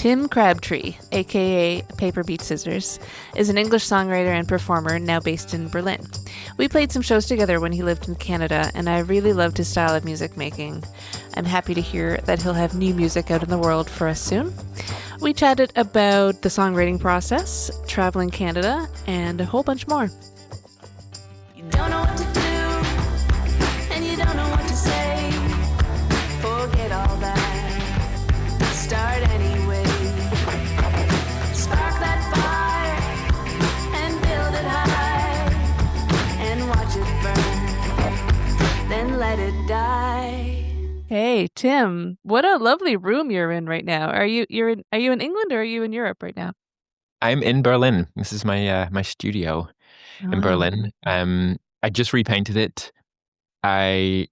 Tim Crabtree, aka Paper Beat Scissors, is an English songwriter and performer now based in Berlin. We played some shows together when he lived in Canada, and I really loved his style of music making. I'm happy to hear that he'll have new music out in the world for us soon. We chatted about the songwriting process, traveling Canada, and a whole bunch more. You don't know what to do, and you don't know what to say. Forget all that. Start anyway. Spark that fire and build it high and watch it burn. Then let it die. Hey Tim, what a lovely room you're in right now. Are you in England or are you in Europe right now? I'm in Berlin. This is my studio in Berlin. I just repainted it. I'm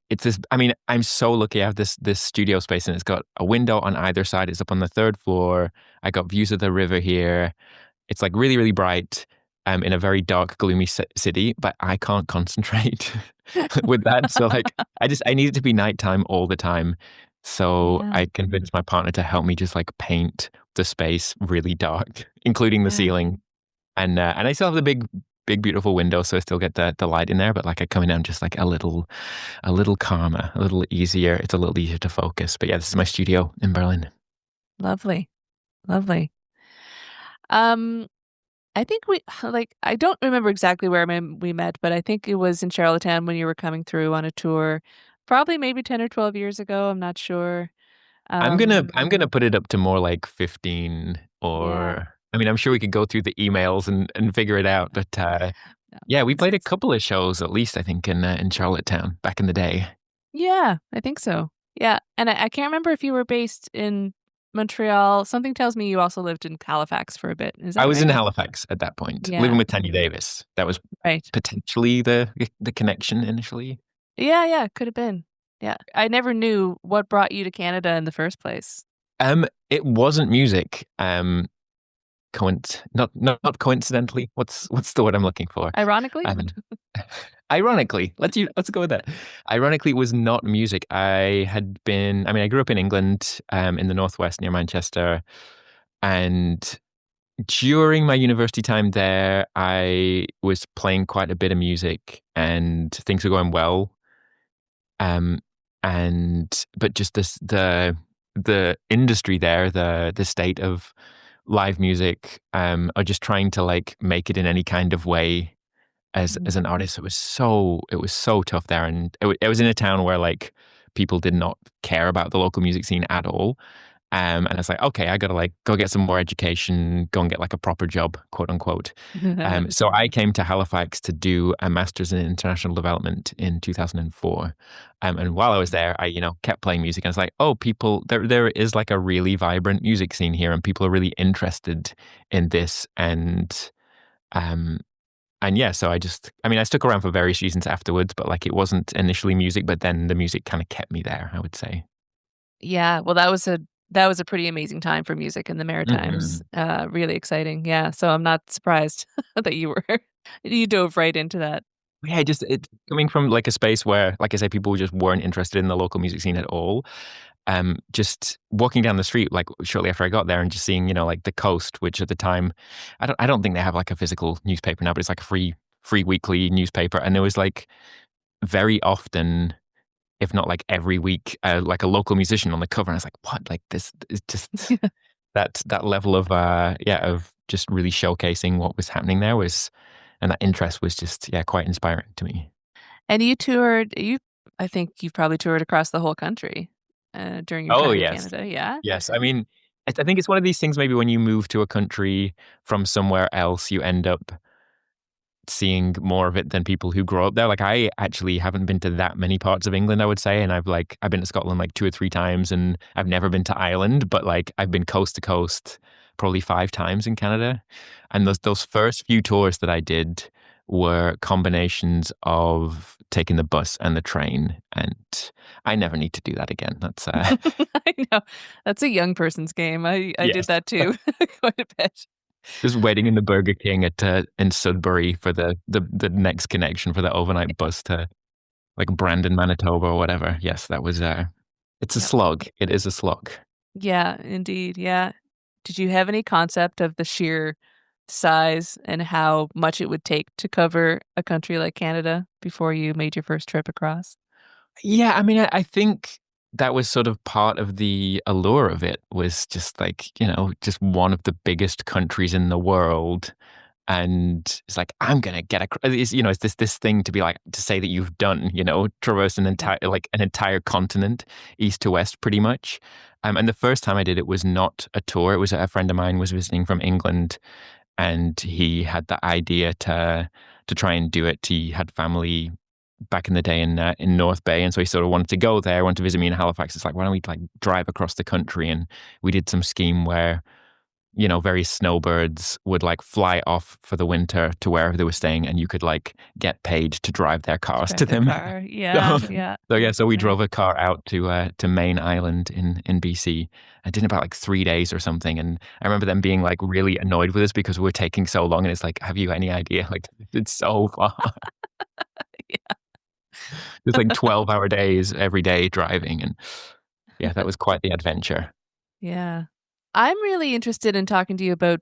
so lucky I have this studio space, and it's got a window on either side. It's up on the third floor. I got views of the river here. It's like really, really bright, in a very dark, gloomy city, but I can't concentrate with that. So like, I need it to be nighttime all the time. So Yeah. I convinced my partner to help me just like paint the space really dark, including the Yeah. ceiling. And I still have the big, beautiful window, so I still get the light in there. But like I come in and just like a little calmer, a little easier. It's a little easier to focus. But yeah, this is my studio in Berlin. Lovely. Lovely. I think I don't remember exactly where we met, but I think it was in Charlottetown when you were coming through on a tour, probably maybe 10 or 12 years ago. I'm not sure. I'm gonna Um, I'm gonna put it up to more like 15, yeah. or I mean, I'm sure we could go through the emails and figure it out. But No, yeah, we it's, played a it's, couple of shows at least, I think, in Charlottetown back in the day. yeah, I think so. Yeah. And I can't remember if you were based in Montreal. Something tells me you also lived in Halifax for a bit. Is I that was in right? Halifax at that point, living Yeah. with Tanya Davis. That was Right. potentially the connection initially. Yeah, yeah, could have been. Yeah. I never knew what brought you to Canada in the first place. It wasn't music. Not coincidentally. What's the word I'm looking for? Ironically? Um, ironically, let's go with that. Ironically, it was not music. I grew up in England, in the northwest near Manchester, and during my university time there, I was playing quite a bit of music, and things were going well. Um, but just the industry there, the state of live music, are just trying to like make it in any kind of way as an artist. It was so tough there, and it was in a town where like people did not care about the local music scene at all. And it's like, okay, I gotta like go get some more education, go and get like a proper job, quote unquote. So I came to Halifax to do a master's in international development in 2004. And while I was there, I kept playing music, and it's like, oh, people, there is like a really vibrant music scene here, and people are really interested in this. Um, and yeah, so I stuck around for various reasons afterwards, but like it wasn't initially music, but then the music kind of kept me there, I would say. Yeah, well, that was a pretty amazing time for music in the Maritimes. Mhm. Really exciting. Yeah, so I'm not surprised that you dove right into that. Yeah, it coming from like a space where, like I say, people just weren't interested in the local music scene at all. Just walking down the street, like shortly after I got there, and just seeing, like the Coast, which at the time, I don't think they have like a physical newspaper now, but it's like a free weekly newspaper, and there was like very often, if not like every week, like a local musician on the cover, and I was like, what? Like this is just that level of of just really showcasing what was happening there was, and that interest was just quite inspiring to me. And I think you've probably toured across the whole country, during your Oh time in yes, Canada, yeah? yes. I mean, I think it's one of these things. Maybe when you move to a country from somewhere else, you end up seeing more of it than people who grow up there. Like I actually haven't been to that many parts of England, I would say, and I've been to Scotland like 2 or 3 times, and I've never been to Ireland, but like I've been coast to coast probably 5 times in Canada. And those first few tours that I did were combinations of taking the bus and the train, and I never need to do that again. That's I know. That's a young person's game. I did yes. that too quite a bit. Just waiting in the Burger King in Sudbury for the next connection for the overnight bus to like Brandon, Manitoba or whatever. Yes, that was it's a Yep. slog. It is a slog. Yeah, indeed, yeah. did you have any concept of the sheer size and how much it would take to cover a country like Canada before you made your first trip across? Yeah, I mean, I think that was sort of part of the allure of it was just like, just one of the biggest countries in the world. And it's like, I'm gonna get it's this thing to be like to say that you've done, traverse Yeah. an entire continent, east to west, pretty much. And the first time I did it was not a tour. It was a friend of mine was visiting from England, and he had the idea to try and do it. He had family back in the day in North Bay, and so he sort of wanted to go there, wanted to visit me in Halifax. It's like, why don't we like drive across the country? And we did some scheme where various snowbirds would like fly off for the winter to wherever they were staying, and you could like get paid to drive their cars Drive to their them. car. Yeah, So, yeah. so we Nice. drove a car out to Main Island in BC. I did about like 3 days or something, and I remember them being like really annoyed with us because we were taking so long. And it's like, have you any idea? Like, it's so far. It's like 12-hour days every day driving, and yeah, that was quite the adventure. Yeah. I'm really interested in talking to you about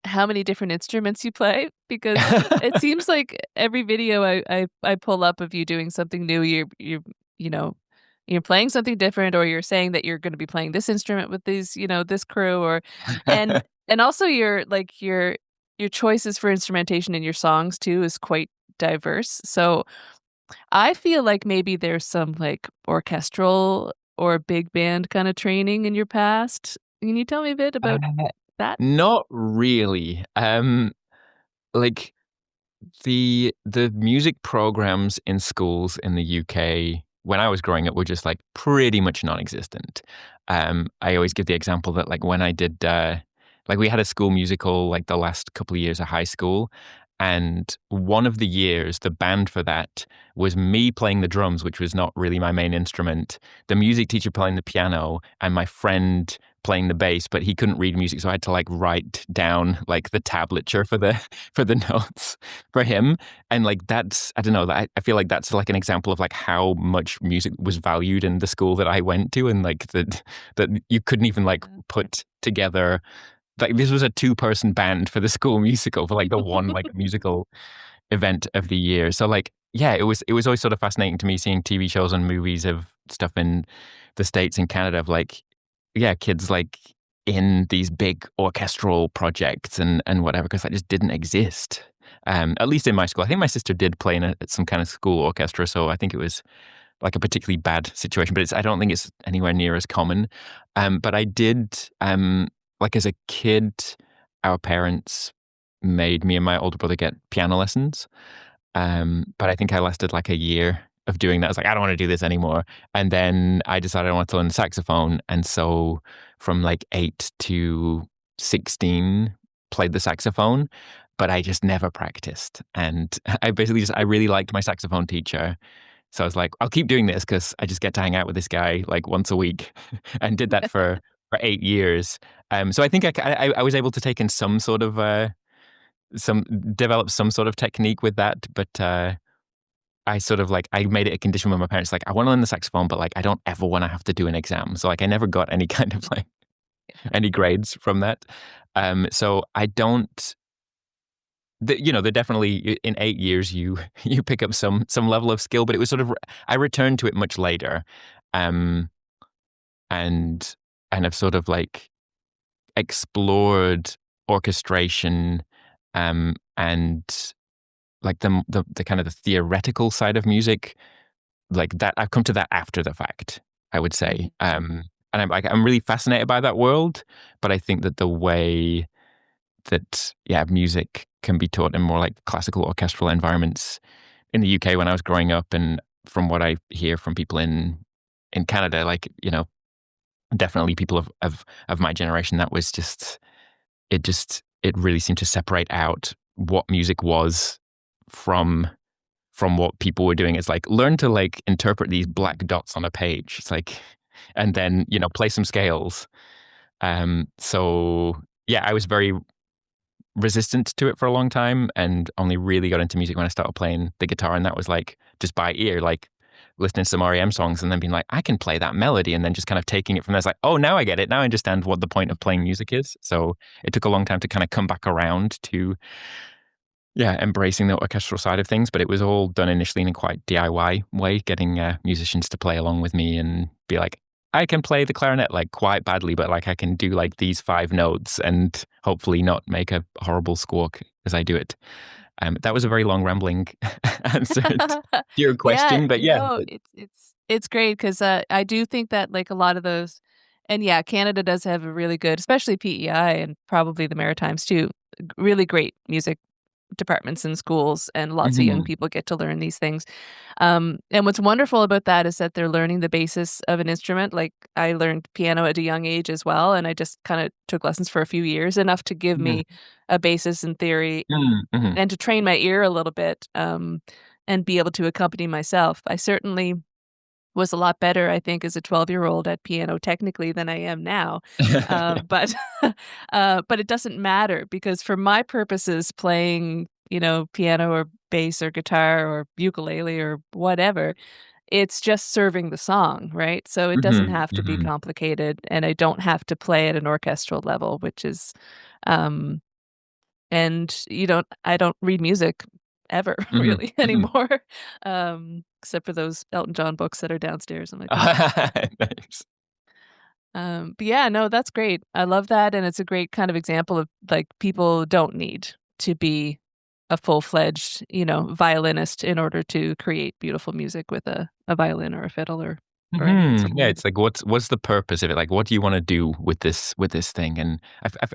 how many different instruments you play because it seems like every video I pull up of you doing something new, you know, you're playing something different or you're saying that you're gonna be playing this instrument with these, this crew or and and also your choices for instrumentation in your songs too is quite diverse. So I feel like maybe there's some, like, orchestral or big band kinda training in your past. Can you tell me a bit Uh, about that? Not really. Like the music programs in schools in the UK when I was growing up were just like pretty much non-existent. I always give the example that like when I did like we had a school musical like the last couple of years of high school, and one of the years the band for that was me playing the drums, which was not really my main instrument, the music teacher playing the piano, and my friend playing the bass, but he couldn't read music, so I had to like write down like the tablature for the for the notes for him. And like that's I don't know, I feel like that's like an example of like how much music was valued in the school that I went to, and like that you couldn't even like put together like this was a two-person band for the school musical for like the one like musical event of the year. So like yeah, it was always sort of fascinating to me seeing TV shows and movies of stuff in the States and Canada of like yeah, kids like in these big orchestral projects and whatever, because that just didn't exist. At least in my school. I think my sister did play in some kind of school orchestra, so I think it was like a particularly bad situation, but I don't think it's anywhere near as common. But I did, like as a kid, our parents made me and my older brother get piano lessons. But I think I lasted like a year of doing that. I was like, I don't want to do this anymore. And then I decided I wanted to learn the saxophone. And so from like 8 to 16, played the saxophone, but I just never practiced. And I basically I really liked my saxophone teacher. So I was like, I'll keep doing this because I just get to hang out with this guy like once a week, and did that for 8 years. So I think I was able to take in some sort of some develop some sort of technique with that, but I sort of like I made it a condition with my parents, like I want to learn the saxophone, but like I don't ever want to have to do an exam. So like I never got any kind of like any grades from that. So I don't. They're definitely in 8 years you pick up some level of skill, but it was sort of I returned to it much later, um, and and have sort of like explored orchestration, and like the kind of the theoretical side of music, like that I've come to that after the fact, I would say. And I'm really fascinated by that world, but I think that the way that yeah, music can be taught in more like classical orchestral environments in the UK when I was growing up, and from what I hear from people in Canada, like, definitely people of my generation, that was it really seemed to separate out what music was from what people were doing. It's like learn to like interpret these black dots on a page. It's like and then, play some scales. So yeah, I was very resistant to it for a long time and only really got into music when I started playing the guitar, and that was like just by ear. Like listening to some REM songs and then being like, I can play that melody, and then just kind of taking it from there. It's like, oh, now I get it. Now I understand what the point of playing music is. So it took a long time to kind of come back around to, yeah, embracing the orchestral side of things. But it was all done initially in a quite DIY way, getting musicians to play along with me and be like, I can play the clarinet like quite badly, but like I can do like these 5 notes and hopefully not make a horrible squawk as I do it. That was a very long rambling answer to your Yeah, question, but yeah. no, it's great because I do think that like a lot of those, and yeah, Canada does have a really good, especially PEI and probably the Maritimes too, really great music departments in schools, and lots of young Mhm. people get to learn these things. And what's wonderful about that is that they're learning the basis of an instrument. Like I learned piano at a young age as well, and I just kind of took lessons for a few years, enough to give Mhm. me a basis in theory Mm, mhm. and to train my ear a little bit, and be able to accompany myself. I certainly was a lot better, I think, as a 12-year-old at piano technically than I am now. Yeah. But but it doesn't matter because for my purposes, playing, piano or bass or guitar or ukulele or whatever, it's just serving the song, right? So it doesn't Mhm, have to be mhm. complicated, and I don't have to play at an orchestral level, which is, um and I don't read music ever Mhm, really mhm. anymore, except for those Elton John books that are downstairs in my basement. Nice. But yeah, no, that's great. I love that, and it's a great kind of example of, like, people don't need to be a full-fledged, violinist in order to create beautiful music with a violin or a fiddle or any Mhm. Yeah, instrument. it's like, what's the purpose of it? Like, what do you wanna do with this thing? And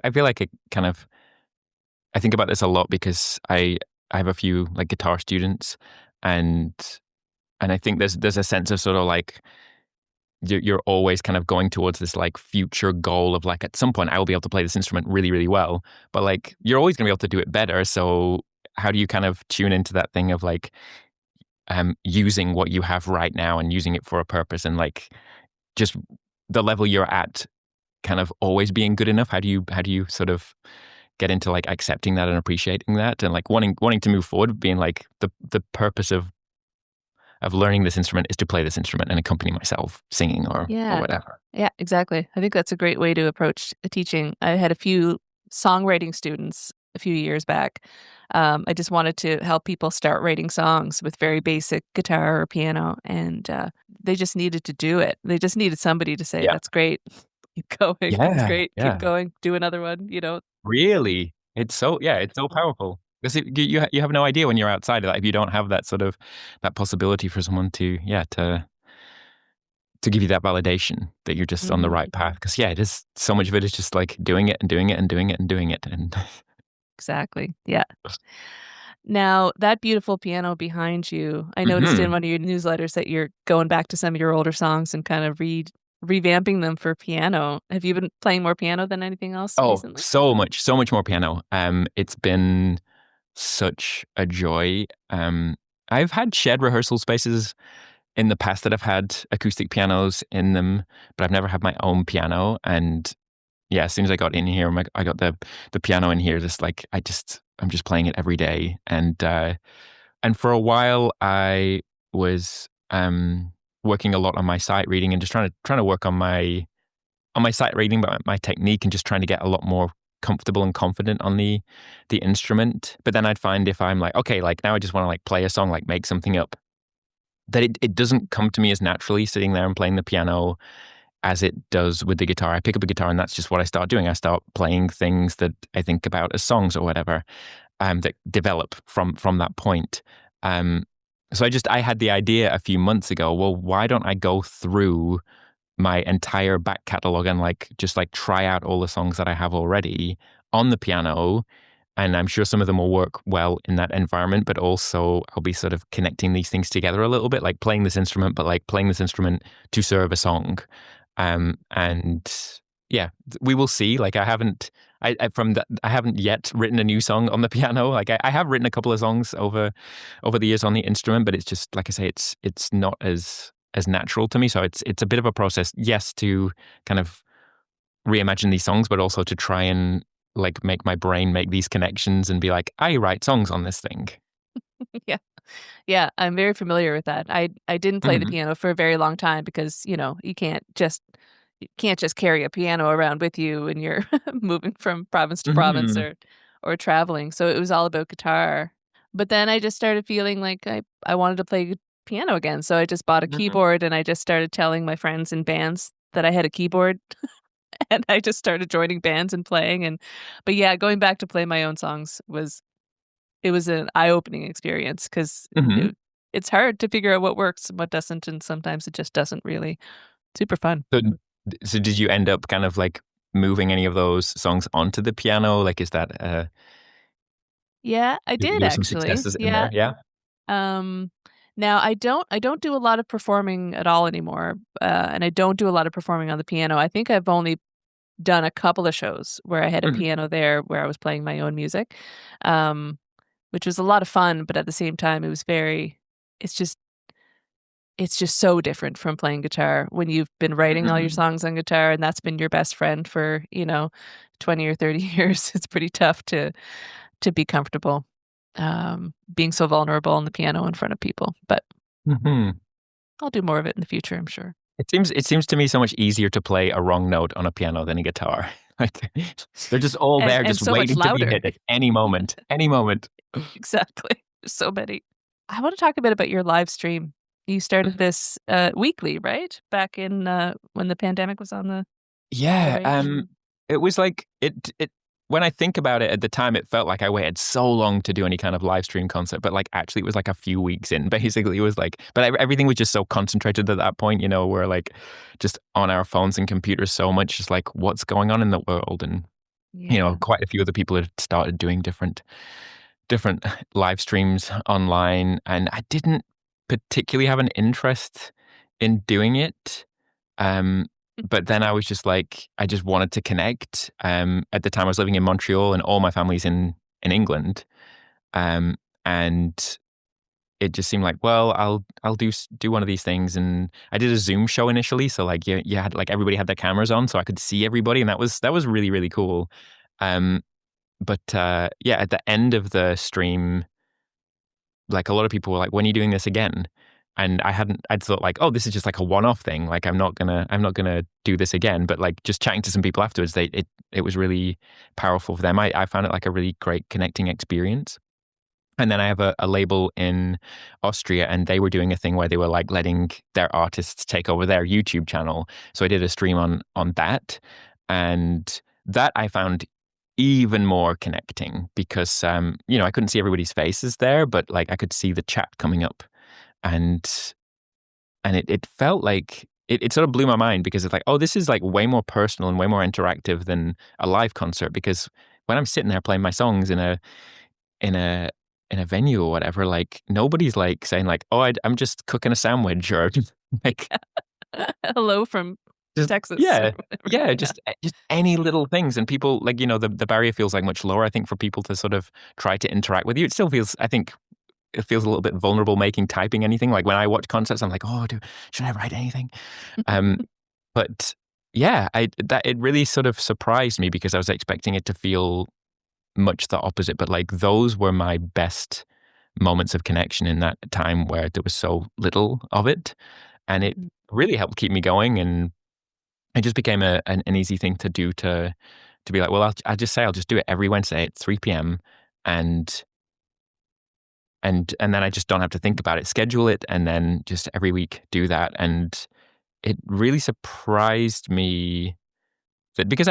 I feel like it kind of I think about this a lot because I have a few, like, guitar students, and I think there's a sense of sort of like you're always kind of going towards this like future goal of like at some point I will be able to play this instrument really, really well. But like you're always gonna be able to do it better. So how do you kind of tune into that thing of like using what you have right now and using it for a purpose and like just the level you're at kind of always being good enough? How do you sort of get into like accepting that and appreciating that and like wanting to move forward, being like the purpose of learning this instrument is to play this instrument and accompany myself singing or Yeah. whatever. Yeah, exactly. I think that's a great way to approach teaching. I had a few songwriting students a few years back. I just wanted to help people start writing songs with very basic guitar or piano, and they just needed to do it. They just needed somebody to say, Yeah. "That's great. Keep going. That's Yeah, great. Keep yeah. going. Do another one." Really? It's so yeah, it's so powerful. Because you have no idea when you're outside of that if you don't have that sort of that possibility for someone to yeah, to give you that validation that you're just on the Mhm. right path. Because yeah, it is so much of it is just like doing it and doing it and doing it and doing it and Exactly. Yeah. Now, that beautiful piano behind you, I noticed in Mhm. one of your newsletters that you're going back to some of your older songs and kind of revamping them for piano. Have you been playing more piano than anything else Oh, recently? so much more piano. It's been such a joy. I've had shared rehearsal spaces in the past that have had acoustic pianos in them, but I've never had my own piano. And yeah, as soon as I got in here, I got the piano in here. Just like I'm just playing it every day. And for a while, I was working a lot on my sight reading and just trying to work on my sight reading, but my technique, and just trying to get a lot more comfortable and confident on the instrument. But then I'd find if I'm like, okay, like now I just want to like play a song, like make something up, that it doesn't come to me as naturally sitting there and playing the piano as it does with the guitar. I pick up a guitar and that's just what I start doing. I start playing things that I think about as songs or whatever, that develop from that point. Um, so I had the idea a few months ago. Well, why don't I go through my entire back catalog and like just like try out all the songs that I have already on the piano, and I'm sure some of them will work well in that environment, but also I'll be sort of connecting these things together a little bit, like playing this instrument, but like playing this instrument to serve a song. And yeah, we will see. Like I haven't yet written a new song on the piano. Like I have written a couple of songs over the years on the instrument, but it's just like I say, it's not as natural to me. So it's a bit of a process, yes, to kind of reimagine these songs, but also to try and like make my brain make these connections and be like, I write songs on this thing. Yeah. Yeah, I'm very familiar with that. I didn't play the Mhm. piano for a very long time because, you can't just carry a piano around with you when you're moving from province to province Mhm. or traveling. So it was all about guitar. But then I just started feeling like I wanted to play piano again. So I just bought a Mhm. keyboard and I just started telling my friends in bands that I had a keyboard and I just started joining bands and playing but yeah, going back to play my own songs was an eye-opening experience 'cause Mhm. it's hard to figure out what works and what doesn't, and sometimes it just doesn't really. Super fun. So so did you end up kind of, like, moving any of those songs onto the piano? Like, is that, Yeah, I did there were some actually. successes in Yeah. there? Yeah? Um, Now I don't do a lot of performing at all anymore, and I don't do a lot of performing on the piano. I think I've only done a couple of shows where I had a Mhm. piano there where I was playing my own music, um, which was a lot of fun, but at the same time, it's just it's just so different from playing guitar when you've been writing all your Mhm. songs on guitar and that's been your best friend for, 20 or 30 years. It's pretty tough to be comfortable, being so vulnerable on the piano in front of people, but Mhm. I'll do more of it in the future, I'm sure. It seems to me so much easier to play a wrong note on a piano than a guitar. Like, they're just all there And just so much waiting to be louder. hit at any moment, any moment. Exactly. There's so many. I wanna talk a bit about your live stream. You started Mhm. this, weekly, right? Back in, when the pandemic was on the Yeah, rage? it was like it when I think about it at the time, it felt like I waited so long to do any kind of live stream concert, but, like, actually, it was, like, a few weeks in, basically. It was like but everything was just so concentrated at that point, we're, like, just on our phones and computers so much, just like, what's going on in the world? And, Yeah. quite a few other people had started doing different live streams online, and I didn't particularly have an interest in doing it. Um, but then I was just like, I just wanted to connect. At the time, I was living in Montreal, and all my family's in England. Um, and it just seemed like, well, I'll do one of these things, and I did a Zoom show initially. So like, you had like everybody had their cameras on, so I could see everybody, and that was really really cool. Um, but yeah, at the end of the stream, like a lot of people were like, "When are you doing this again?" And I'd thought like, "Oh, this is just like a one-off thing. Like I'm not gonna do this again." But like just chatting to some people afterwards, it was really powerful for them. I found it like a really great connecting experience. And then I have a label in Austria, and they were doing a thing where they were like letting their artists take over their YouTube channel. So I did a stream on that, and that I found even more connecting because I couldn't see everybody's faces there, but like I could see the chat coming up, and it felt like it sort of blew my mind because it's like, oh, this is like way more personal and way more interactive than a live concert. Because when I'm sitting there playing my songs in a in a venue or whatever, like nobody's like saying like, "Oh, I'm just cooking a sandwich," or like Hello from just Texas or yeah, whatever. yeah, Yeah. just any little things, and people like the barrier feels like much lower. I think for people to sort of try to interact with you, it still feels. I think it feels a little bit vulnerable making typing anything. Like when I watch concerts, I'm like, oh, should I write anything? Um, but yeah, I that it really sort of surprised me because I was expecting it to feel much the opposite. But like those were my best moments of connection in that time where there was so little of it, and it Mhm. really helped keep me going. And it just became an easy thing to do to be like, well, I'll just say I'll just do it every Wednesday at 3 p.m. and and then I just don't have to think about it. Schedule it, and then just every week do that. And it really surprised me that because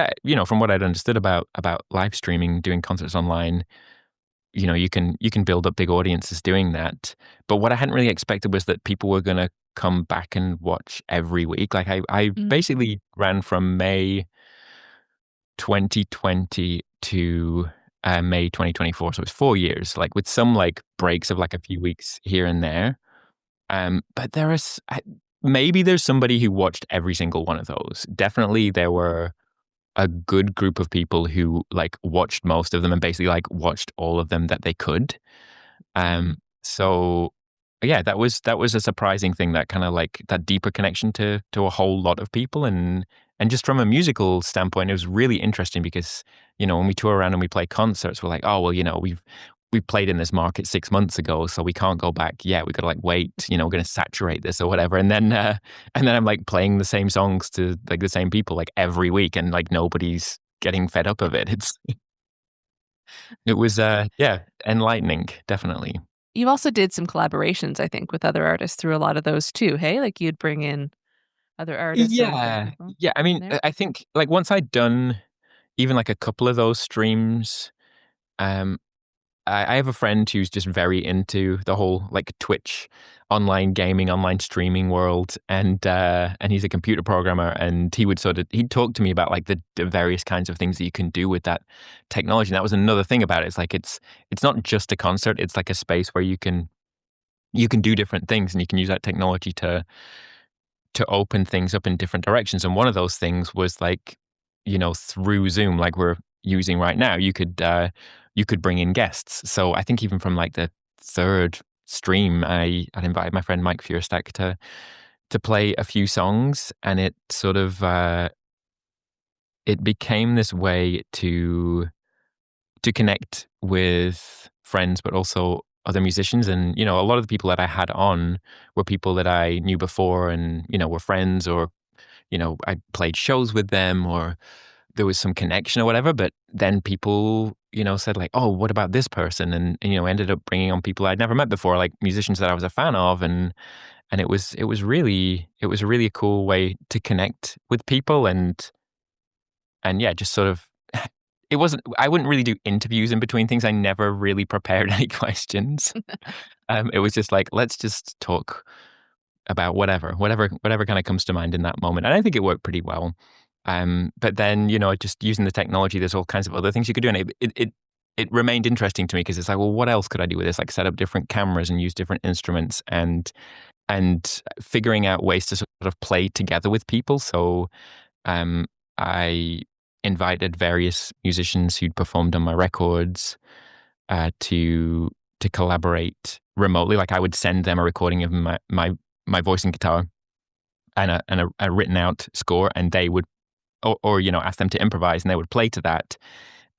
from what I'd understood about live streaming, doing concerts online, you can build up big audiences doing that. But what I hadn't really expected was that people were gonna come back and watch every week. Like I Mhm. basically ran from May 2020 to May 2024, so it's 4 years, like with some like breaks of like a few weeks here and there. But maybe there's somebody who watched every single one of those. Definitely, there were a good group of people who like watched most of them and basically like watched all of them that they could. So yeah, that was a surprising thing, that kind of like that deeper connection to a whole lot of people. And just from a musical standpoint, it was really interesting because when we tour around and we play concerts, we're like, oh well, we played in this market 6 months ago, so we can't go back yet. We got to like wait, we're going to saturate this or whatever. And then I'm like playing the same songs to like the same people like every week, and like nobody's getting fed up of it. It was, yeah, enlightening, definitely. You also did some collaborations, I think, with other artists through a lot of those too, hey? Like, you'd bring in other artists or other Yeah. people Yeah. I in mean, there? I think like once I'd done even like a couple of those streams, um, I have a friend who's just very into the whole like Twitch, online gaming, online streaming world, and he's a computer programmer, and he'd talk to me about like the various kinds of things that you can do with that technology. And that was another thing about it. It's like it's not just a concert; it's like a space where you can do different things, and you can use that technology to open things up in different directions. And one of those things was like, through Zoom, like we're using right now, you could bring in guests. So I think even from like the third stream, I'd invited my friend Mike Feuerstack to play a few songs, and it sort of it became this way to connect with friends, but also other musicians. And, a lot of the people that I had on were people that I knew before and, were friends, or, I played shows with them, or there was some connection or whatever. But then people, said like, oh, what about this person? And ended up bringing on people I'd never met before, like musicians that I was a fan of. And it was really a cool way to connect with people. And yeah, just sort of, I wouldn't really do interviews in between things. I never really prepared any questions. It was just like, let's just talk about whatever kind of comes to mind in that moment. And I think it worked pretty well. But then, just using the technology, there's all kinds of other things you could do. And it remained interesting to me because it's like, well, what else could I do with this? Like set up different cameras and use different instruments, and figuring out ways to sort of play together with people. So I invited various musicians who'd performed on my records to collaborate remotely. Like I would send them a recording of my voice and guitar and a written out score, and they would or ask them to improvise, and they would play to that.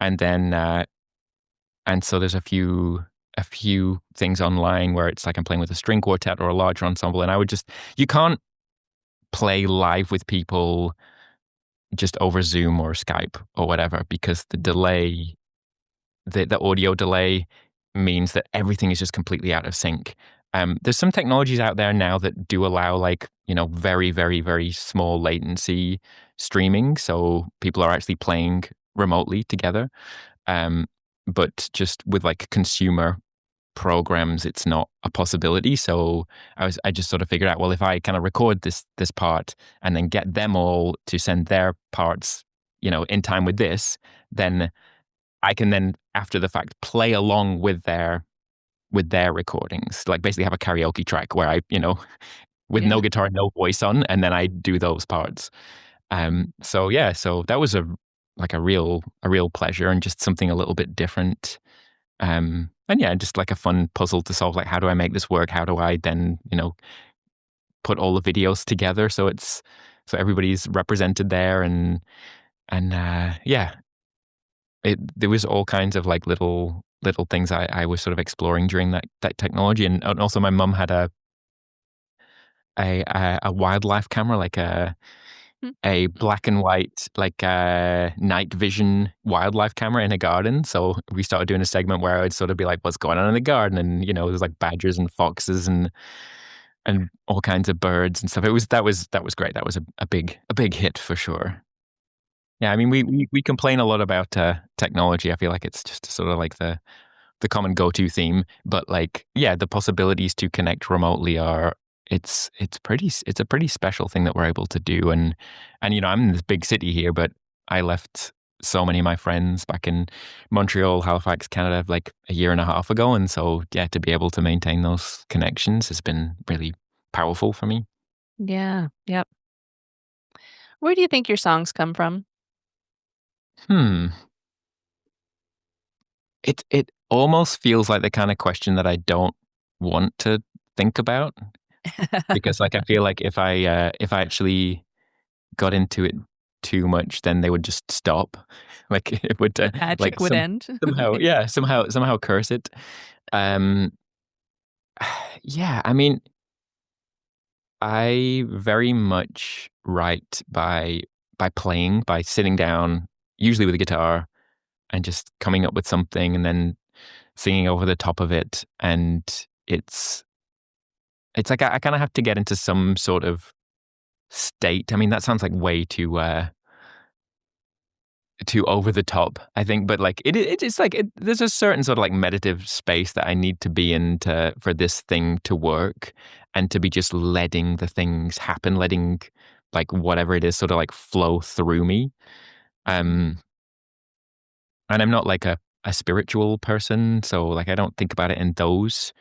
And then and so there's a few things online where it's like I'm playing with a string quartet or a larger ensemble, and you can't play live with people just over Zoom or Skype or whatever, because the delay, the audio delay means that everything is just completely out of sync. There's some technologies out there now that do allow like, very, very, very small latency streaming. So people are actually playing remotely together. But just with like consumer programs, it's not a possibility. So I just sort of figured out, well, if I kind of record this part and then get them all to send their parts, in time with this, then I can then after the fact play along with their recordings, like basically have a karaoke track where I, with no Yeah. guitar, no voice on, and then I do those parts. So yeah, so that was a real pleasure, and just something a little bit different. And yeah, just like a fun puzzle to solve. Like, how do I make this work? How do I then, put all the videos together so everybody's represented there, and yeah, there was all kinds of like little things I was sort of exploring during that technology. And also my mum had a wildlife camera, like Mm. a black and white, like night vision wildlife camera in a garden. So we started doing a segment where I would sort of be like, what's going on in the garden? And, there's like badgers and foxes and all kinds of birds and stuff. That was great. That was a big hit for sure. Yeah, I mean, we complain a lot about technology. I feel like it's just sort of like the common go-to theme, but like, yeah, the possibilities to connect remotely it's a pretty special thing that we're able to do. And I'm in this big city here, but I left so many of my friends back in Montreal, Halifax, Canada, like a year and a half ago. And so, yeah, to be able to maintain those connections has been really powerful for me. Yeah. Yep. Where do you think your songs come from? Hmm. It almost feels like the kind of question that I don't want to think about, because like I feel like if I actually got into it too much, then they would just stop. Like it would Magic like would end. somehow curse it. Um, yeah, I mean, I very much write by playing, by sitting down, usually with a guitar, and just coming up with something and then singing over the top of it. And it's like I kind of have to get into some sort of state. I mean, that sounds like way too over the top, I think. But like it's like there's a certain sort of like meditative space that I need to be in for this thing to work, and to be just letting the things happen, letting like whatever it is sort of like flow through me. Um, and I'm not like a spiritual person, so like I don't think about it in those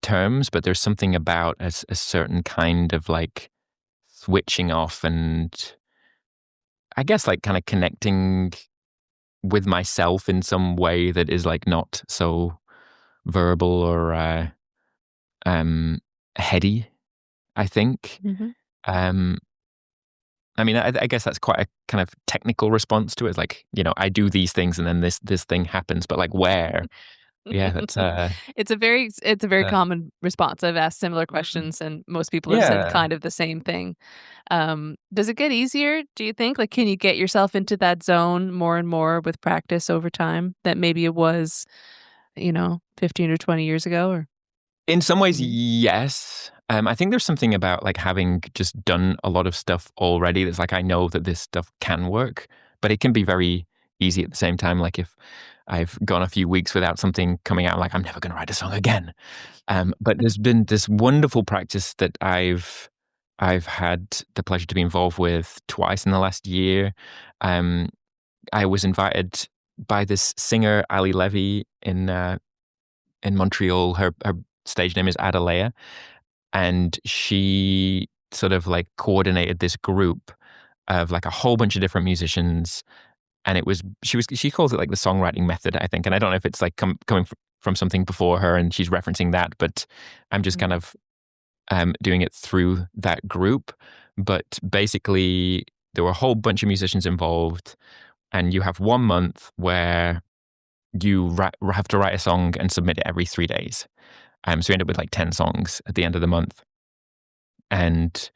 terms. But there's something about a certain kind of like switching off, and I guess like kind of connecting with myself in some way that is like not so verbal or um, heady, I think. Hmm. Um, I mean, I guess that's quite a kind of technical response to it. It's like, I do these things and then this thing happens, but like where? Yeah, that's It's a very uh common response. I've asked similar mm, questions, and most people have said yeah. kind of the same thing. Does it get easier, do you think? Like, can you get yourself into that zone more and more with practice over time that maybe it was, 15 or 20 years ago? Or In some ways, Mhm. yes. I think there's something about like having just done a lot of stuff already that's like I know that this stuff can work, but it can be very easy at the same time. Like if I've gone a few weeks without something coming out, like I'm never going to write a song again. But there's been this wonderful practice that I've had the pleasure to be involved with twice in the last year. Um, I was invited by this singer Ali Levy in Montreal. Her stage name is Adalea, and she sort of like coordinated this group of like a whole bunch of different musicians. And she calls it like the songwriting method, I think. And I don't know if it's like coming from something before her and she's referencing that, but I'm just kind Mhm. of doing it through that group. But basically, there were a whole bunch of musicians involved, and you have 1 month where you have to write a song and submit it every 3 days. So you end up with like 10 songs at the end of the month. And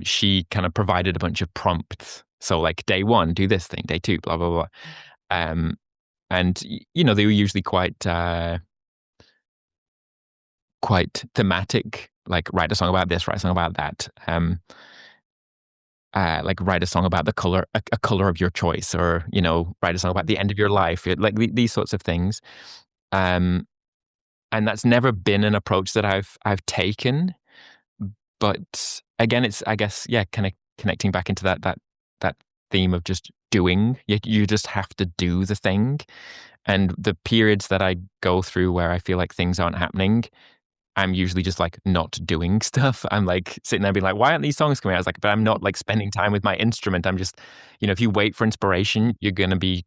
she kind of provided a bunch of prompts. So like day one, do this thing, day two, blah, blah, blah. Um, and they were usually quite thematic, like write a song about this, write a song about that. Like write a song about the color, a color of your choice, or write a song about the end of your life, like these sorts of things. Um, and that's never been an approach that I've taken. But again, it's I guess kind of connecting back into that theme of just doing. You just have to do the thing, and the periods that I go through where I feel like things aren't happening, I'm usually just like not doing stuff. I'm like sitting there being like, why aren't these songs coming out? I was like, but I'm not like spending time with my instrument. I'm just, if you wait for inspiration, you're gonna be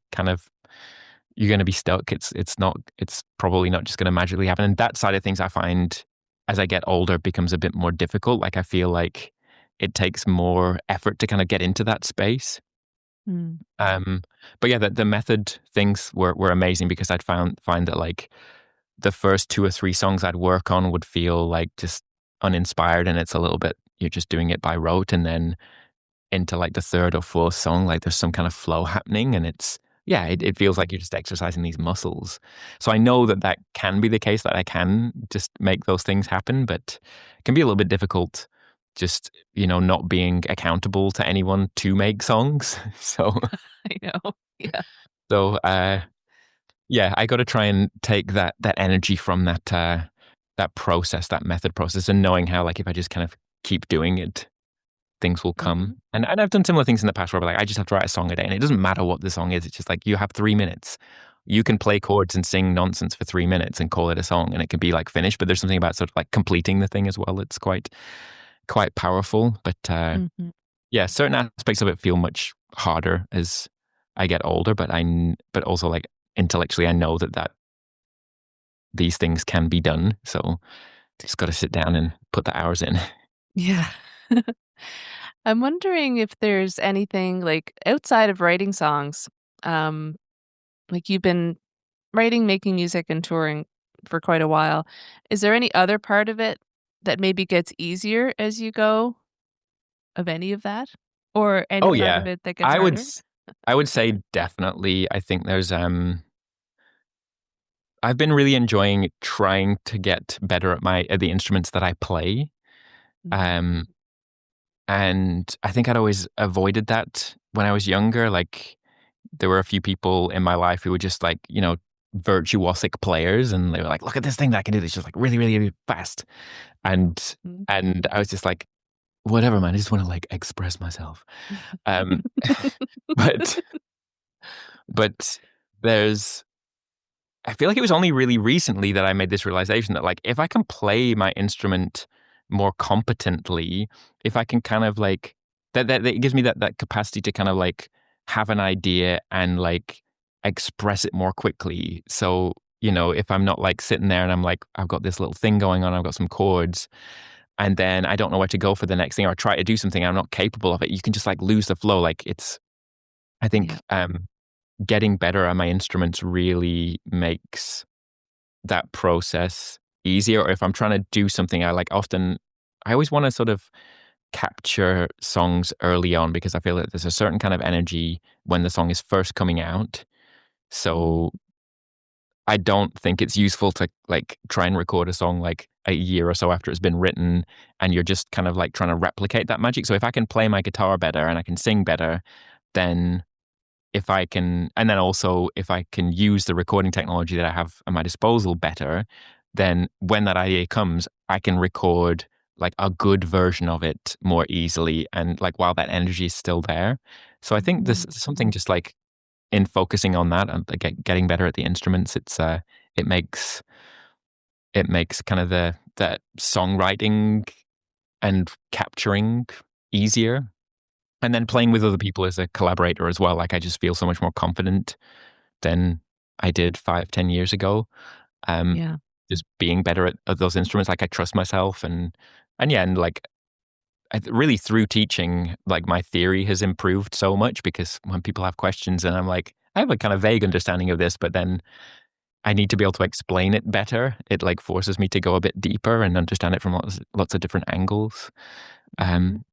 stuck. It's probably not just gonna magically happen. And that side of things I find as I get older becomes a bit more difficult. Like I feel like it takes more effort to kind of get into that space. Mm. Um, but yeah, the method things were amazing because I'd find that like the first two or three songs I'd work on would feel like just uninspired, and it's a little bit you're just doing it by rote, and then into like the third or fourth song, like there's some kind of flow happening, and it feels like you're just exercising these muscles. So I know that can be the case, that I can just make those things happen, but it can be a little bit difficult just, not being accountable to anyone to make songs. So, I know. Yeah. so, yeah, I got to try and take that energy from that process, that method process, and knowing how, like, if I just kind of keep doing it, things will Mhm. come. And I've done similar things in the past where like I just have to write a song a day, and it doesn't matter what the song is. It's just like you have 3 minutes. You can play chords and sing nonsense for 3 minutes and call it a song, and it can be like finished. But there's something about sort of like completing the thing as well. It's quite powerful. But Mhm. yeah, certain aspects of it feel much harder as I get older. But also like intellectually, I know that these things can be done. So just got to sit down and put the hours in. Yeah. I'm wondering if there's anything like outside of writing songs, um, like you've been writing, making music, and touring for quite a while. Is there any other part of it that maybe gets easier as you go of any of that? Or any Oh part yeah. of it that gets I would harder? s- I would say definitely. I think there's I've been really enjoying trying to get better at the instruments that I play. Mhm. Um and I think I'd always avoided that when I was younger. Like there were a few people in my life who were just like, virtuosic players, and they were like, look at this thing that I can do. It's just like really, really, really fast. And Mhm. and I was just like, whatever, man. I just want to like express myself. Um, but but there's I feel like it was only really recently that I made this realization that like if I can play my instrument more competently, if I can kind of like that it gives me that capacity to kind of like have an idea and like express it more quickly. So, if I'm not like sitting there and I'm like, I've got this little thing going on, I've got some chords, and then I don't know where to go for the next thing, or I try to do something, I'm not capable of it, you can just like lose the flow. Like I Yeah. think getting better at my instruments really makes that process easier. Or if I'm trying to do something, I always want to sort of capture songs early on, because I feel that there's a certain kind of energy when the song is first coming out. Mhm. So I don't think it's useful to like try and record a song like a year or so after it's been written and you're just kind of like trying to replicate that magic. So if I can play my guitar better and I can sing better, then if I can, and then also if I can use the recording technology that I have at my disposal better, then when that idea comes, I can record like a good version of it more easily. And like while that energy is still there. So I think this Mhm. is something just like in focusing on that and like, getting better at the instruments, it makes it makes kind of the that songwriting and capturing easier. And then playing with other people as a collaborator as well. Like I just feel so much more confident than I did 5, 10 years ago. Um, Yeah. just being better at those instruments. Like I trust myself, and yeah, and like really through teaching, like my theory has improved so much, because when people have questions and I'm like, I have a kind of vague understanding of this, but then I need to be able to explain it better. It like forces me to go a bit deeper and understand it from lots of different angles. Mhm. Um,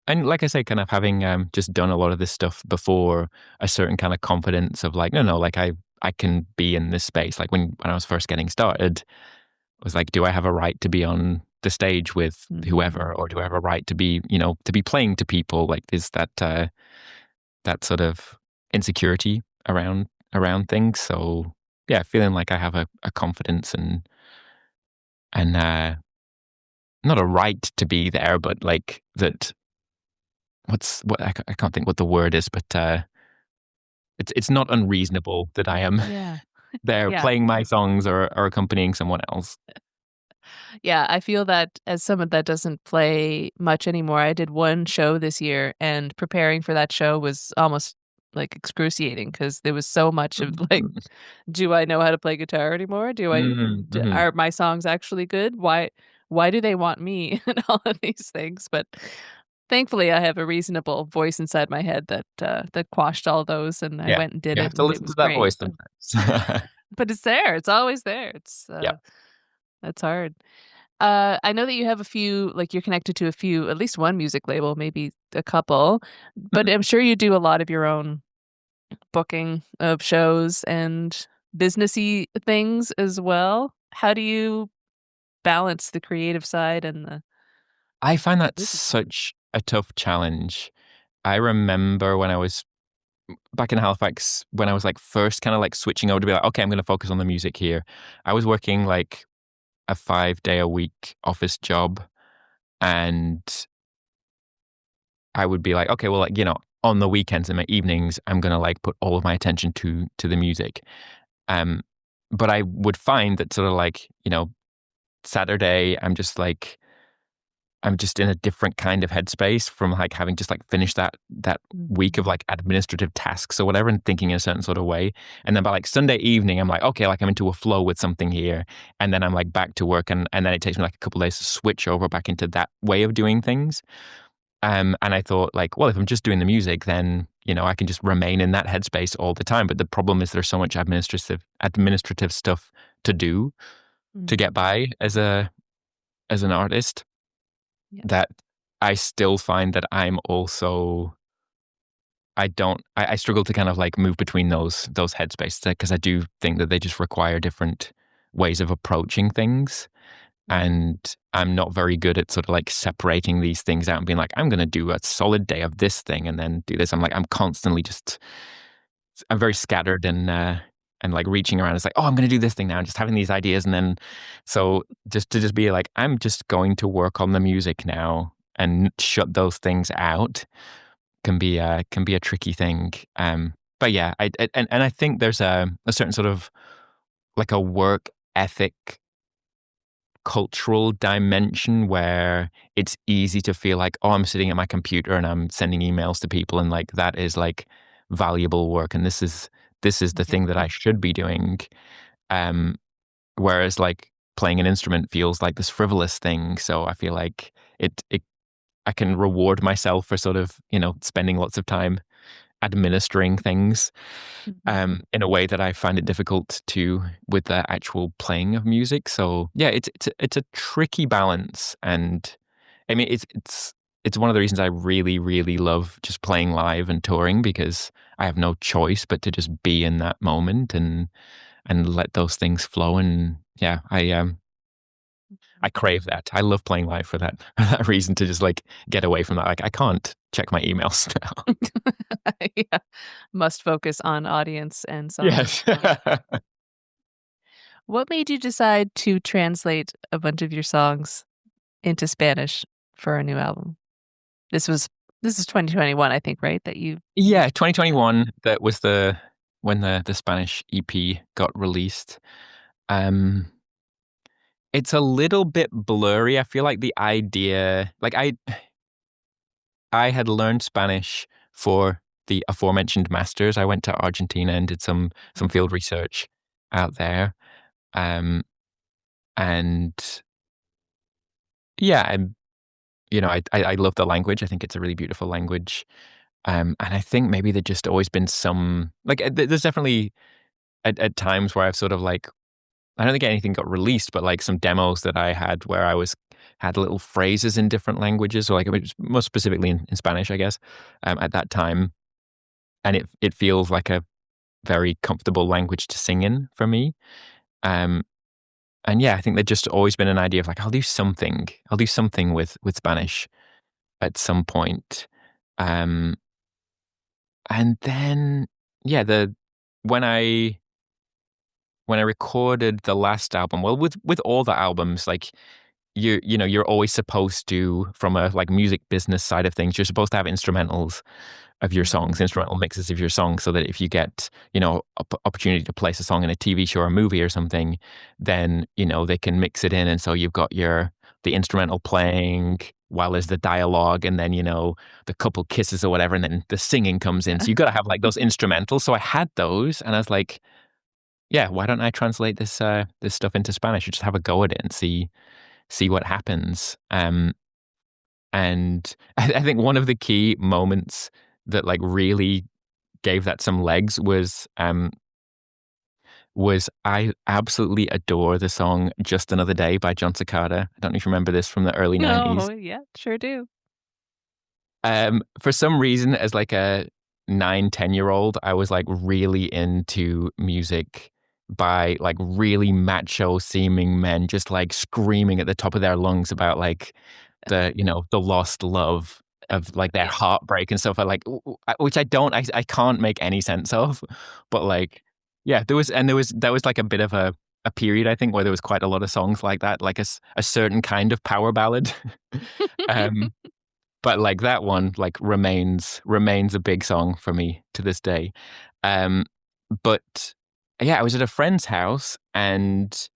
And like I say, kind of having just done a lot of this stuff before, a certain kind of confidence of like, no, no, like I can be in this space. Like when I was first getting started, I was like, do I have a right to be on the stage with Mhm. whoever, or do I have a right to be, to be playing to people? Like, is that sort of insecurity around things? So yeah, feeling like I have a confidence and not a right to be there, but like that. I can't think what the word is, but it's not unreasonable that I am Yeah. there Yeah. playing my songs or accompanying someone else. Yeah, I feel that as someone that doesn't play much anymore, I did one show this year, and preparing for that show was almost, like, excruciating because there was so much of, like, Mm, "Do I know how to play guitar anymore? Do I d mhm. are my songs actually good? Why do they want me?" And all of these things, but thankfully, I have a reasonable voice inside my head that quashed all those, and I Yeah, went and did you it, have to and it listen to was that great, voice sometimes. but it's there, it's always there, Yep. that's hard. I know that you have a few like, you're connected to a few at least one music label, maybe a couple, but Mhm. I'm sure you do a lot of your own booking of shows and businessy things as well. How do you balance the creative side and I find the that business side? such a tough challenge. I remember when I was back in Halifax, when I was like first kind of like switching over to be like, okay, I'm going to focus on the music here. I was working like a 5 day a week office job, and I would be like, okay, well, like, on the weekends and my evenings, I'm gonna like put all of my attention to the music. Um, but I would find that sort of like, Saturday, I'm just in a different kind of headspace from like having just like finished that week of Mhm. like administrative tasks or whatever, and thinking in a certain sort of way. And then by like Sunday evening, I'm like, okay, like I'm into a flow with something here. And then I'm like back to work, and then it takes me like a couple of days to switch over back into that way of doing things. And I thought, like, well, if I'm just doing the music, then I can just remain in that headspace all the time. But the problem is there's so much administrative stuff to do to Mm. get by as an artist Yeah. that I still find that I'm also I don't I struggle to kind of like move between those headspaces because I do think that they just require different ways of approaching things. Mm. And I'm not very good at sort of like separating these things out and being like, I'm going to do a solid day of this thing and then do this. I'm constantly I'm very scattered and like reaching around. It's like, oh, I'm going to do this thing now, and just having these ideas. And then, so just be like, I'm just going to work on the music now and shut those things out can be a tricky thing. But yeah, and I think there's a certain sort of like a work ethic cultural dimension where it's easy to feel like, oh, I'm sitting at my computer and I'm sending emails to people and like that is like valuable work and this is the Yeah. thing that I should be doing. Um, Whereas like playing an instrument feels like this frivolous thing. So I feel like it I can reward myself for sort of, spending lots of time administering things Mhm. in a way that I find it difficult to with the actual playing of music. So yeah, it's a tricky balance, and I mean it's one of the reasons I really really love just playing live and touring because I have no choice but to just be in that moment and let those things flow. And yeah, I crave that. I love playing live for that for that reason to just like get away from that. Like I can't check my emails now. Yeah. Must focus on audience and song. Yes. What made you decide to translate a bunch of your songs into Spanish for a new album? This was this is 2021, I think, right? That you Yeah, 2021, that was the when the Spanish EP got released. Um, it's a little bit blurry. I feel like the idea, like I had learned Spanish for the aforementioned masters. I went to Argentina and did some Mhm. field research out there. Um, and yeah, I love the language. I think it's a really beautiful language. And I think maybe there'd just always been some like there's definitely at times where I've sort of like I don't think anything got released, but like some demos that I had where I was had little phrases in different languages, or like I mean, most specifically in Spanish, I guess, at that time, and it feels like a very comfortable language to sing in for me. Um, and yeah, I think there'd just always been an idea of like I'll do something with Spanish at some point. Um, and then yeah, the when I when I recorded the last album, well, with all the albums, like you're always supposed to, from a like music business side of things, you're supposed to have instrumentals of your Mhm. songs, instrumental mixes of your songs, so that if you get opportunity to place a song in a TV show or a movie or something, then they can mix it in, and so you've got the instrumental playing while there's the dialogue, and then the couple kisses or whatever, and then the singing comes in. So you got to have like those instrumentals. So I had those, and I was like, yeah, why don't I translate this stuff into Spanish? Or just have a go at it and see what happens. And I think one of the key moments that like really gave that some legs was I absolutely adore the song "Just Another Day" by John Cicada. I don't know if you remember this from the early Oh, '90s. yeah, sure do. For some reason, as like a 9, 10-year-old, I was like really into music by like really macho seeming men just like screaming at the top of their lungs about like the lost love of like their Yeah. heartbreak and stuff. I like, which I can't make any sense of, but like, yeah, that was like a bit of a period, I think, where there was quite a lot of songs like that, like a certain kind of power ballad. um, but like that one like remains a big song for me to this day. Um, but yeah, I was at a friend's house and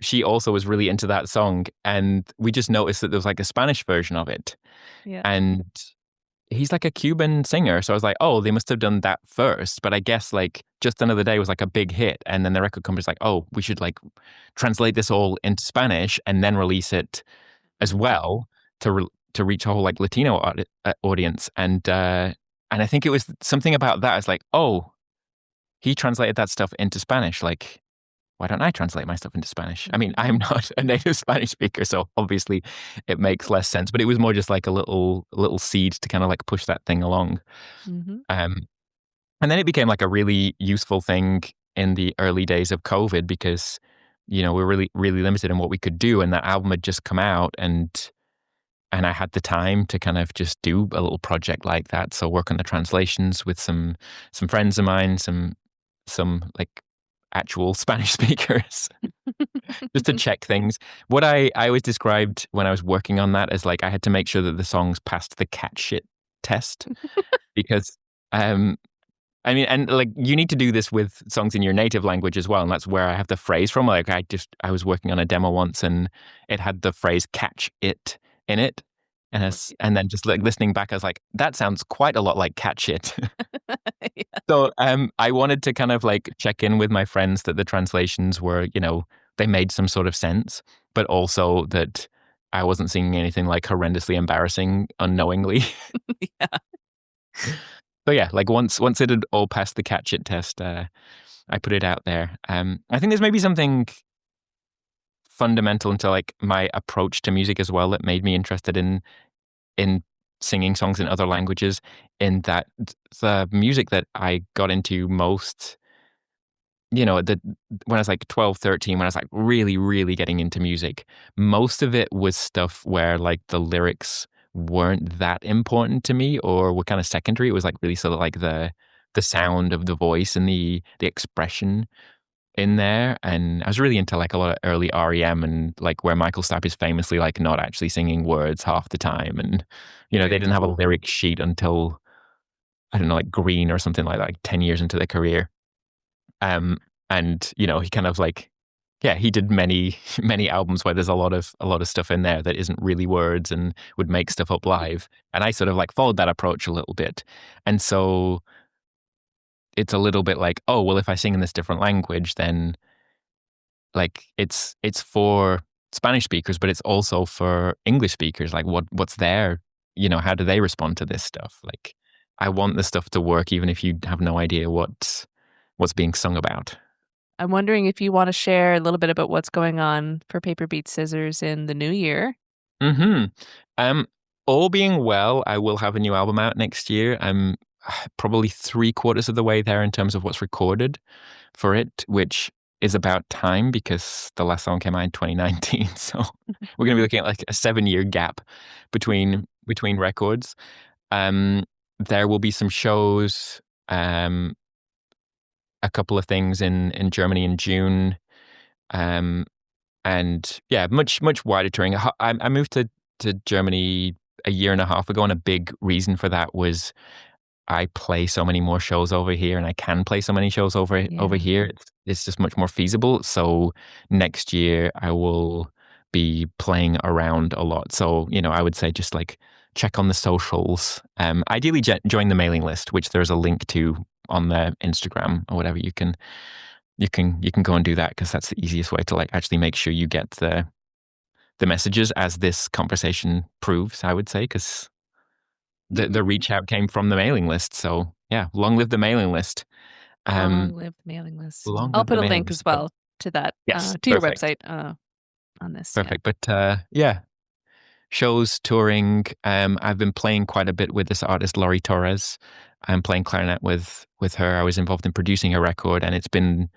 she also was really into that song, and we just noticed that there was like a Spanish version of it. Yeah. And he's like a Cuban singer, so I was like, oh, they must have done that first. But I guess like Just Another Day was like a big hit, and then the record company's like, oh, we should like translate this all into Spanish and then release it as Mhm. well to reach a whole like Latino audience, and I think it was something about that. It's like, oh, he translated that stuff into Spanish. Like, why don't I translate my stuff into Spanish? I mean, I'm not a native Spanish speaker, so obviously it makes less sense. But it was more just like a little seed to kind of like push that thing along. Mm-hmm. And then it became like a really useful thing in the early days of COVID because, you know, we're really, really limited in what we could do. And that album had just come out and I had the time to kind of just do a little project like that. So work on the translations with some friends of mine, some like actual Spanish speakers, just to check things. What I always described when I was working on that is like I had to make sure that the songs passed the cat shit test because I mean, and like you need to do this with songs in your native language as well. And that's where I have the phrase from. Like I was working on a demo once and it had the phrase catch it in it. And then just like listening back, I was like, that sounds quite a lot like catch it. Yeah. So I wanted to kind of like check in with my friends that the translations were, you know, they made some sort of sense, but also that I wasn't singing anything like horrendously embarrassing unknowingly. Yeah. So yeah, like once it had all passed the catch it test, I put it out there. I think there's maybe something fundamental into like my approach to music as well that made me interested in singing songs in other languages. In that the music that I got into most, you know, when I was like 12, 13, when I was like really, really getting into music, most of it was stuff where like the lyrics weren't that important to me or were kind of secondary. It was like really sort of like the sound of the voice and the expression in there. And I was really into like a lot of early REM and like where Michael Stipe is famously like not actually singing words half the time. And, you know, they didn't have a lyric sheet until, I don't know, like Green or something like that, like 10 years into their career. And, you know, he kind of like, yeah, he did many, many albums where there's a lot of stuff in there that isn't really words and would make stuff up live. And I sort of like followed that approach a little bit. And so it's a little bit like, oh, well, if I sing in this different language, then like it's for Spanish speakers, but it's also for English speakers. Like what's there? You know, how do they respond to this stuff? Like I want the stuff to work even if you have no idea what's being sung about. I'm wondering if you want to share a little bit about what's going on for Paper Beat Scissors in the new year. All being well, I will have a new album out next year. I'm probably 3/4 of the way there in terms of what's recorded for it, which is about time because the last song came out in 2019. So we're going to be looking at like a 7-year gap between records. There will be some shows, a couple of things in Germany in June. And yeah, much wider touring. I moved to Germany a year and a half ago, and a big reason for that was I play so many more shows over here, and I can play so many shows over here. It's just much more feasible. So next year I will be playing around a lot. So, you know, I would say just like check on the socials. Ideally join the mailing list, which there's a link to on the Instagram or whatever. You can go and do that because that's the easiest way to like actually make sure you get the messages, as this conversation proves, I would say, because the reach out came from the mailing list. So yeah, long live the mailing list. Long live the mailing list. I'll put a link as well to that, yes, to your website on this. Perfect. Yeah. But yeah, shows, touring. I've been playing quite a bit with this artist, Laurie Torres. I'm playing clarinet with her. I was involved in producing her record, and it's been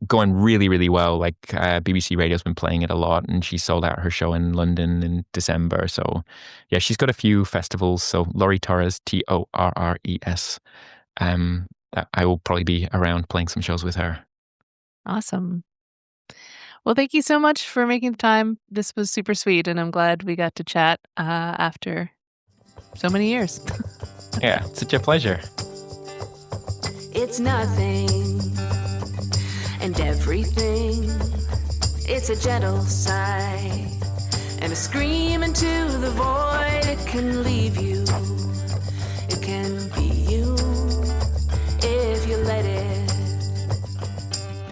going really, really well. Like BBC Radio's been playing it a lot, and she sold out her show in London in December. So yeah, she's got a few festivals. So Laurie Torres, Torres. I will probably be around playing some shows with her. Awesome. Well, thank you so much for making the time. This was super sweet, and I'm glad we got to chat after so many years. Yeah, such a pleasure. It's nothing and everything. It's a gentle sigh and a scream into the void. It can leave you. It can be you if you let it.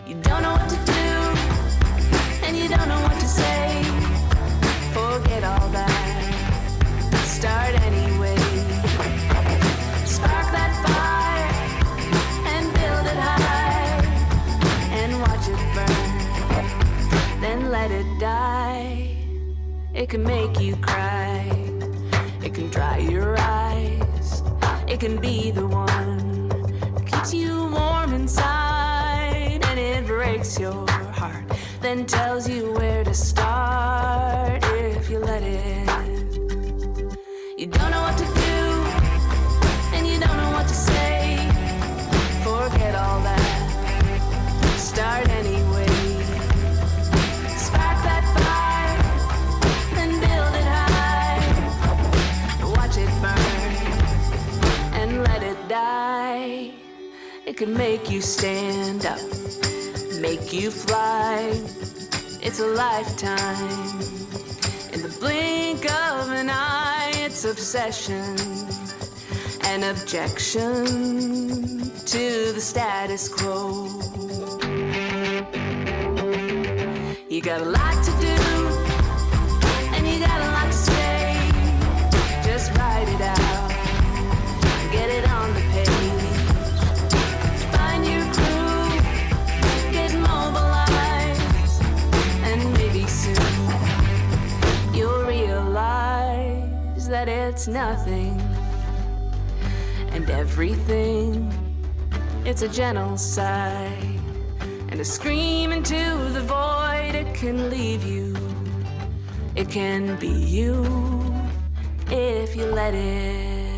You don't know what to do and you don't know what to say. Forget all that. let it die. It can make you cry. It can dry your eyes. It can be the one that keeps you warm inside. And it breaks your heart, then tells you where to start if you let it. You don't know what to do, and you don't know what to say. Forget all that. Start anyway. Spark that fire, then build it high. Watch it burn and let it die. It can make you stand up, make you fly. It's a lifetime. In the blink of an eye, it's obsession and objection to the status quo. You got a lot to do, and you got a lot to say. Just write it out, get it on the page. Find your crew, get mobilized, and maybe soon you'll realize that it's nothing and everything. It's a gentle sigh and a scream into the void. It can leave you, it can be you if you let it.